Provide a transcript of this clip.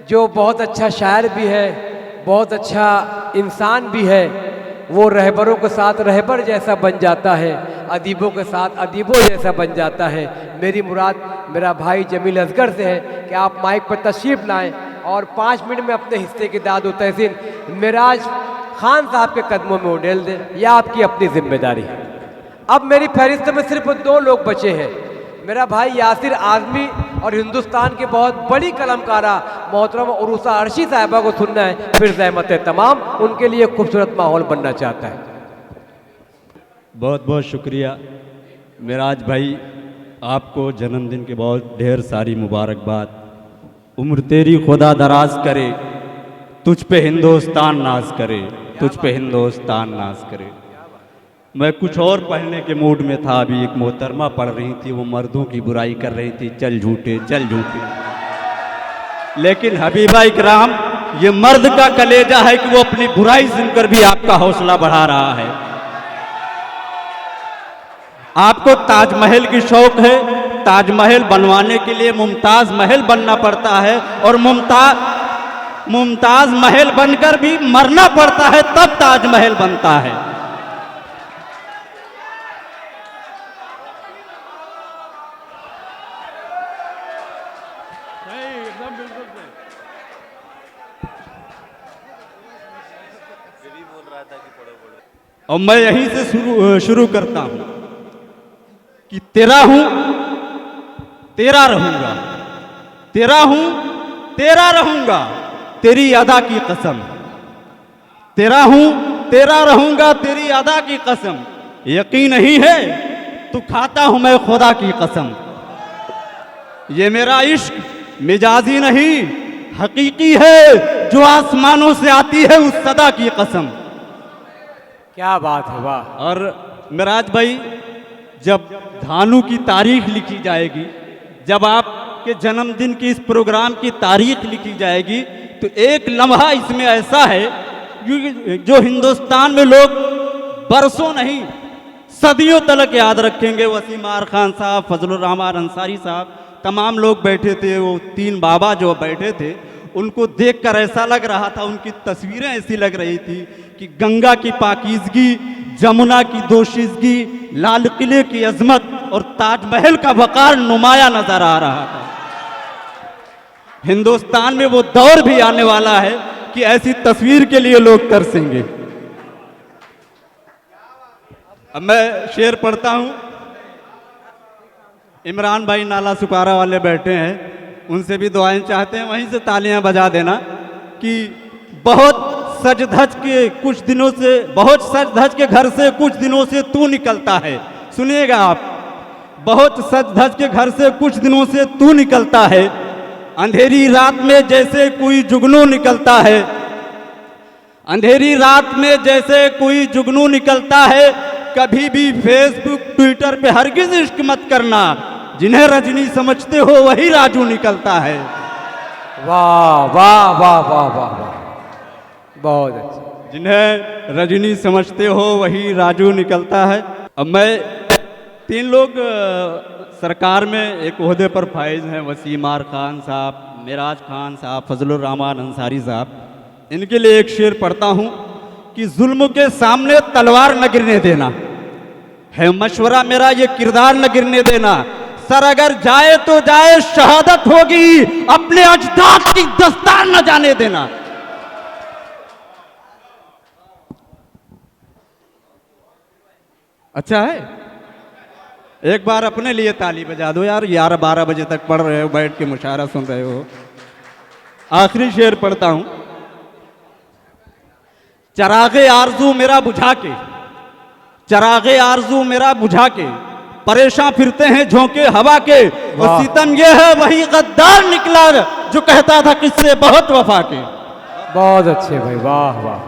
जो बहुत अच्छा शायर भी है, बहुत अच्छा इंसान भी है, वो रहबरों के साथ रहबर जैसा बन जाता है, अदीबों के साथ अदीबों जैसा बन जाता है। मेरी मुराद मेरा भाई जमील असगर से है कि आप माइक पर तशरीफ़ लाएं और 5 मिनट में अपने हिस्से की दाद व तहसीन मिराज खान साहब के कदमों में उड़ेल दें। यह आपकी अपनी जिम्मेदारी है। अब मेरी फहरिस्त में सिर्फ 2 लोग बचे हैं, मेरा भाई यासिर आज़मी और हिंदुस्तान की बहुत बड़ी कलमकारा मोहतरम उरूसा अर्शी साहिबा को सुनना है, फिर ज़हमत तमाम उनके लिए खूबसूरत माहौल बनना चाहता है। बहुत बहुत शुक्रिया मिराज भाई, आपको जन्मदिन की बहुत ढेर सारी मुबारकबाद। उम्र तेरी खुदा दराज करे, तुझ पे हिंदुस्तान नाज करे, तुझ पे हिंदुस्तान नाज करे। मैं कुछ और पढ़ने के मूड में था, अभी एक मोहतरमा पढ़ रही थी, वो मर्दों की बुराई कर रही थी, चल झूठे चल झूठे। लेकिन हबीबा इकराम, ये मर्द का कलेजा है कि वो अपनी बुराई सुनकर भी आपका हौसला बढ़ा रहा है। आपको ताजमहल की शौक है, ताजमहल बनवाने के लिए मुमताज महल बनना पड़ता है, और मुमताज महल बनकर भी मरना पड़ता है, तब ताजमहल बनता है। और मैं यहीं से शुरू करता हूं कि तेरा हूं तेरा रहूंगा, तेरा हूं तेरा रहूंगा, तेरी अदा की कसम। तेरा हूं तेरा रहूंगा, तेरी अदा की कसम। यकीन नहीं है तो खाता हूं मैं खुदा की कसम। ये मेरा इश्क मिजाजी नहीं हकीकी है, जो आसमानों से आती है उस सदा की कसम। क्या बात है, वाह। और मिराज भाई, जब धानु की तारीख लिखी जाएगी, जब आपके जन्मदिन की इस प्रोग्राम की तारीख लिखी जाएगी, तो एक लम्हा इसमें ऐसा है जो हिंदुस्तान में लोग बरसों नहीं सदियों तक याद रखेंगे। वसीम आर खान साहब, फजलुर रहमान अंसारी साहब, तमाम लोग बैठे थे, वो 3 बाबा जो बैठे थे, उनको देखकर ऐसा लग रहा था, उनकी तस्वीरें ऐसी लग रही थी कि गंगा की पाकीज़गी, जमुना की दोशीज़गी, लाल किले की अजमत और ताजमहल का वकार नुमाया नजर आ रहा था। हिंदुस्तान में वो दौर भी आने वाला है कि ऐसी तस्वीर के लिए लोग तरसेंगे। अब मैं शेर पढ़ता हूं। इमरान भाई नाला सुपारा वाले बैठे हैं, उनसे भी दुआएं चाहते हैं, वहीं से तालियां बजा देना कि बहुत सज धज के कुछ दिनों से, बहुत सज धज के घर से कुछ दिनों से तू निकलता है। सुनिएगा आप, बहुत सज धज के घर से कुछ दिनों से तू निकलता है, अंधेरी रात में जैसे कोई जुगनू निकलता है, अंधेरी रात में जैसे कोई जुगनू निकलता है। कभी भी फेसबुक ट्विटर पे हरगिज इश्क मत करना, जिन्हें रजनी समझते हो वही राजू निकलता है। वाह वाह वाह वाह वाह वाह, बहुत अच्छा। जिन्हें रजनी समझते हो वही राजू निकलता है। अब मैं 3 लोग सरकार में एक ओहदे पर फाइज हैं, वसीम आर खान साहब, मिराज खान साहब, फजलुर रहमान अंसारी साहब। इनके लिए एक शेर पढ़ता हूं कि जुल्म के सामने तलवार न गिरने देना है मशवरा मेरा, ये किरदार न गिरने देना। सर अगर जाए तो जाए, शहादत होगी, अपने अजदाद की दस्तार न जाने देना। अच्छा है, एक बार अपने लिए ताली बजा दो यार, 11-12 बजे तक पढ़ रहे हो, बैठ के मुशायरा सुन रहे हो। आखिरी शेर पढ़ता हूं। चरागे आरजू मेरा बुझा के, चरागे आरजू मेरा बुझा के, परेशान फिरते हैं झोंके हवा के। और सितम ये है वही गद्दार निकला जो कहता था किससे बहुत वफा के। बहुत अच्छे भाई, वाह वाह।